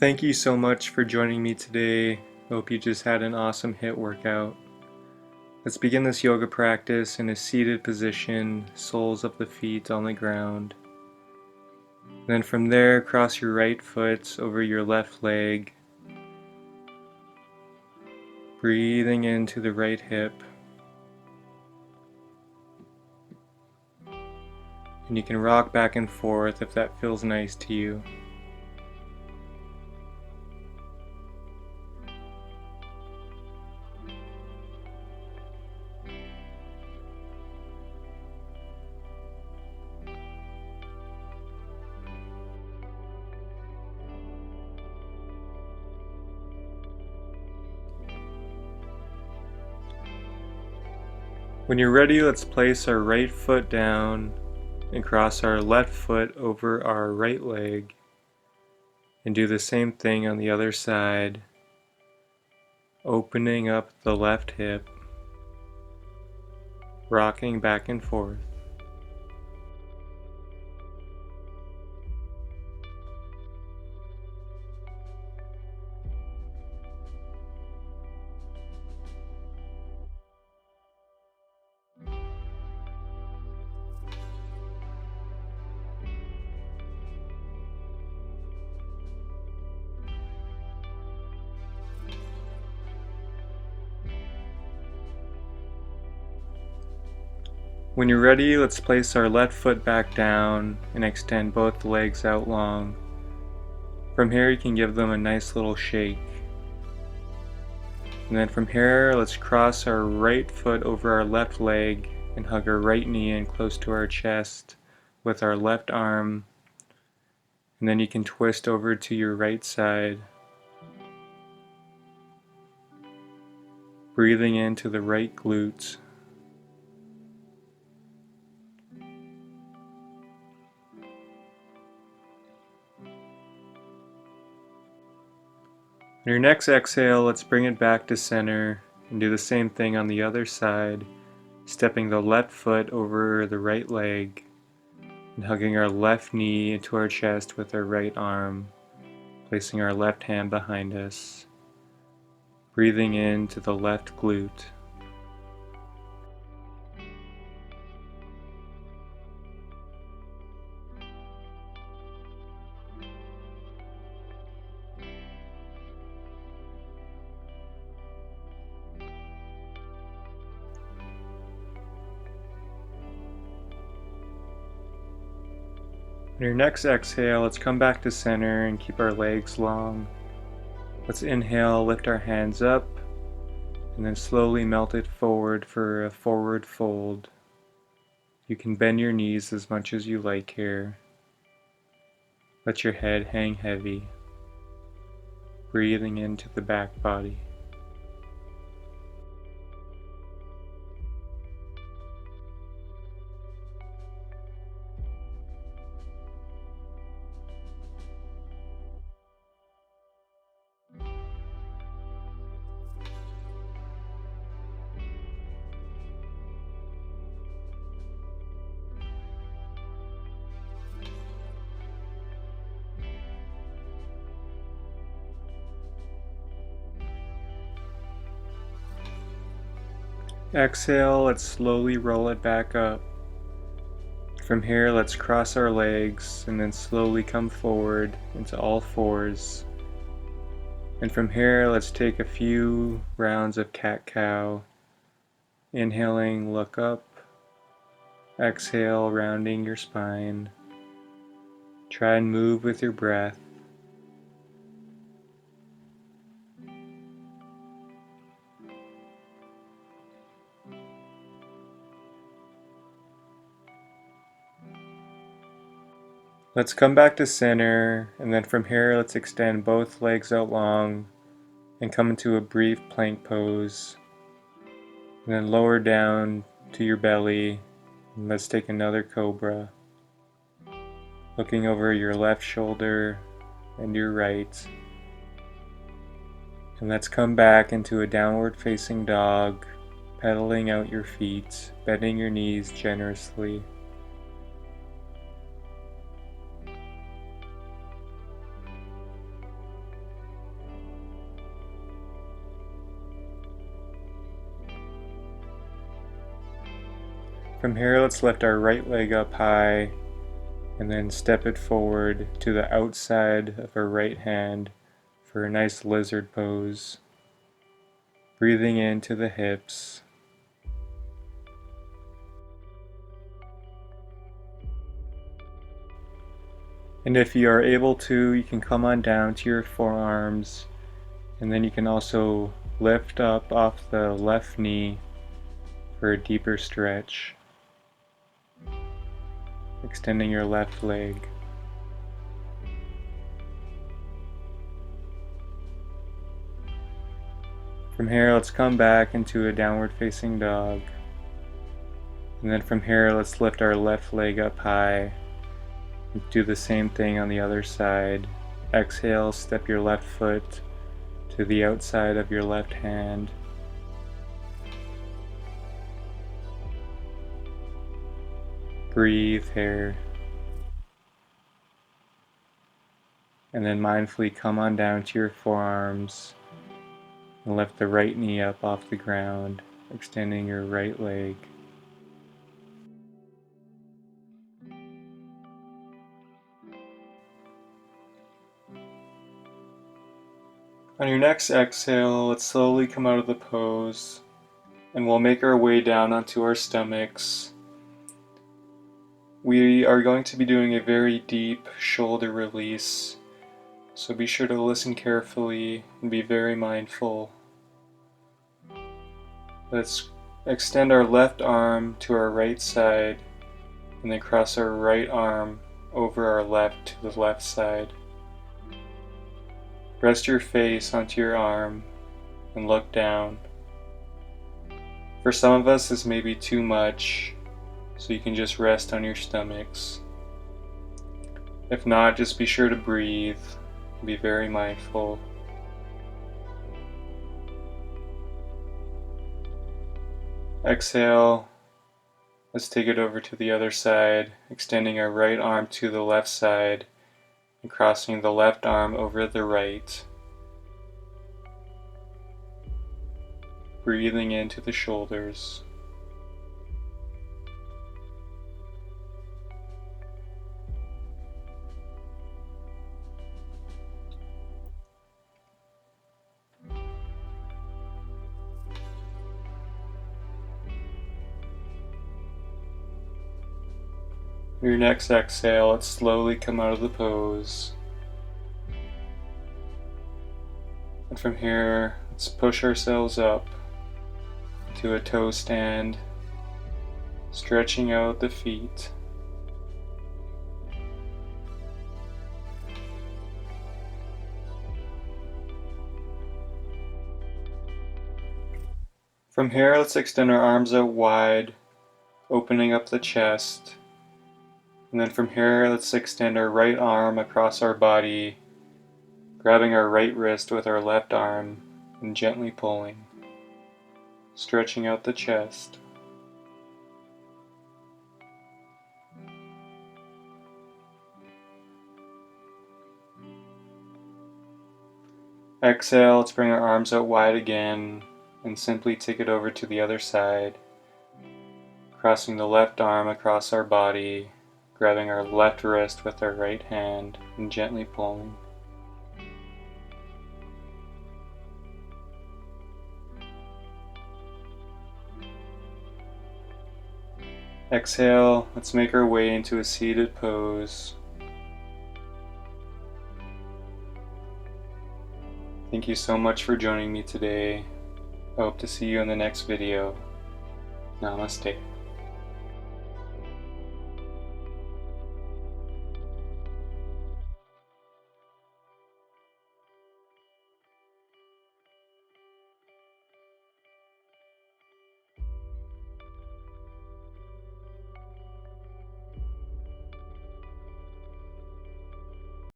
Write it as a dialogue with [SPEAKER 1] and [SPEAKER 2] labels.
[SPEAKER 1] Thank you so much for joining me today. Hope you just had an awesome HIIT workout. Let's begin this yoga practice in a seated position, soles of the feet on the ground. Then from there, cross your right foot over your left leg, breathing into the right hip. And you can rock back and forth if that feels nice to you. When you're ready, let's place our right foot down and cross our left foot over our right leg and do the same thing on the other side, opening up the left hip, rocking back and forth. When you're ready, let's place our left foot back down and extend both legs out long. From here, you can give them a nice little shake. And then from here, let's cross our right foot over our left leg and hug our right knee in close to our chest with our left arm. And then you can twist over to your right side, breathing into the right glutes. On your next exhale, let's bring it back to center and do the same thing on the other side, stepping the left foot over the right leg and hugging our left knee into our chest with our right arm, placing our left hand behind us, breathing into the left glute. On your next exhale, let's come back to center and keep our legs long. Let's inhale, lift our hands up, and then slowly melt it forward for a forward fold. You can bend your knees as much as you like here. Let your head hang heavy, breathing into the back body. Exhale, let's slowly roll it back up. From here, let's cross our legs and then slowly come forward into all fours. And from here, let's take a few rounds of cat-cow. Inhaling, look up. Exhale, rounding your spine. Try and move with your breath. Let's come back to center, and then from here let's extend both legs out long and come into a brief plank pose. And then lower down to your belly, and let's take another cobra. Looking over your left shoulder and your right. And let's come back into a downward facing dog, pedaling out your feet, bending your knees generously. From here, let's lift our right leg up high and then step it forward to the outside of our right hand for a nice lizard pose. Breathing into the hips. And if you are able to, you can come on down to your forearms, and then you can also lift up off the left knee for a deeper stretch, extending your left leg. From here, let's come back into a downward facing dog. And then from here, let's lift our left leg up high. Do the same thing on the other side. Exhale, step your left foot to the outside of your left hand. Breathe here. And then mindfully come on down to your forearms and lift the right knee up off the ground, extending your right leg. On your next exhale, let's slowly come out of the pose, and we'll make our way down onto our stomachs. We are going to be doing a very deep shoulder release, so be sure to listen carefully and be very mindful. Let's extend our left arm to our right side, and then cross our right arm over our left to the left side. Rest your face onto your arm and look down. For some of us, this may be too much, so you can just rest on your stomachs. If not, just be sure to breathe. Be very mindful. Exhale. Let's take it over to the other side, extending our right arm to the left side and crossing the left arm over the right. Breathing into the shoulders. Your next exhale, let's slowly come out of the pose. And from here, let's push ourselves up to a toe stand, stretching out the feet. From here, let's extend our arms out wide, opening up the chest. And then from here, let's extend our right arm across our body, grabbing our right wrist with our left arm and gently pulling, stretching out the chest. Exhale, let's bring our arms out wide again and simply take it over to the other side, crossing the left arm across our body, grabbing our left wrist with our right hand and gently pulling. Exhale, let's make our way into a seated pose. Thank you so much for joining me today. I hope to see you in the next video. Namaste.